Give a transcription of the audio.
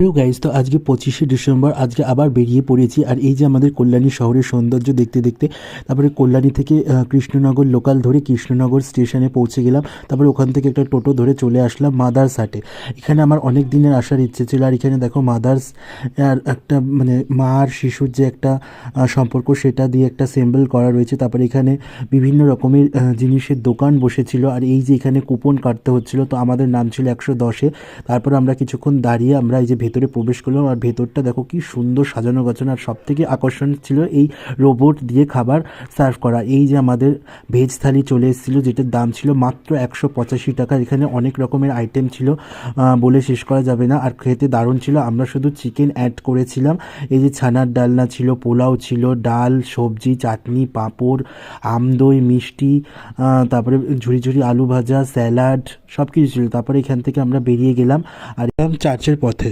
Hello guys, তো আজকে 25শে December. আজকে আবার বেরিয়ে পড়েছি। আর এই যে আমাদের কল্যাণী শহরের সৌন্দর্য দেখতে দেখতে তারপরে কল্যাণী থেকে কৃষ্ণনগর লোকাল ধরে কৃষ্ণনগর স্টেশনে পৌঁছে গেলাম। তারপরে ওখান থেকে একটা টোটো ধরে চলে আসলাম মাদার্স হাটে। এখানে আমার অনেক দিনের আসার ইচ্ছে ছিল। আর এখানে দেখো মাদার্স আর একটা মানে মা আর শিশুর যে একটা সম্পর্ক, সেটা দিয়ে একটা সিম্বল করা রয়েছে। তারপরে এখানে বিভিন্ন রকমের জিনিসের দোকান বসেছিল। আর এই যে এখানে কুপন কাটতে হচ্ছিল, তো আমাদের নাম ছিল 110-এ। তারপর আমরা কিছুক্ষণ দাঁড়িয়ে আমরা এই যে ভেতরে প্রবেশ করলাম। আর ভেতরটা দেখো কি সুন্দর সাজানো গোছানো। আর সব থেকে আকর্ষণ ছিল এই রোবট দিয়ে খাবার সার্ভ করা। এই যে আমাদের ভেজ থালি চলে এসেছিলো, যেটার দাম ছিল মাত্র 185 টাকা। এখানে অনেক রকমের আইটেম ছিল, বলে শেষ করা যাবে না। আর খেতে দারুণ ছিল। আমরা শুধু চিকেন অ্যাড করেছিলাম। এই যে ছানার ডালনা ছিল, পোলাও ছিল, ডাল, সবজি, চাটনি, পাঁপড়, আমদই, মিষ্টি, তারপরে ঝুরি ঝুরি আলু ভাজা, স্যালাড, সব কিছু ছিল। তারপরে এখান থেকে আমরা বেরিয়ে গেলাম আর চার্চের পথে।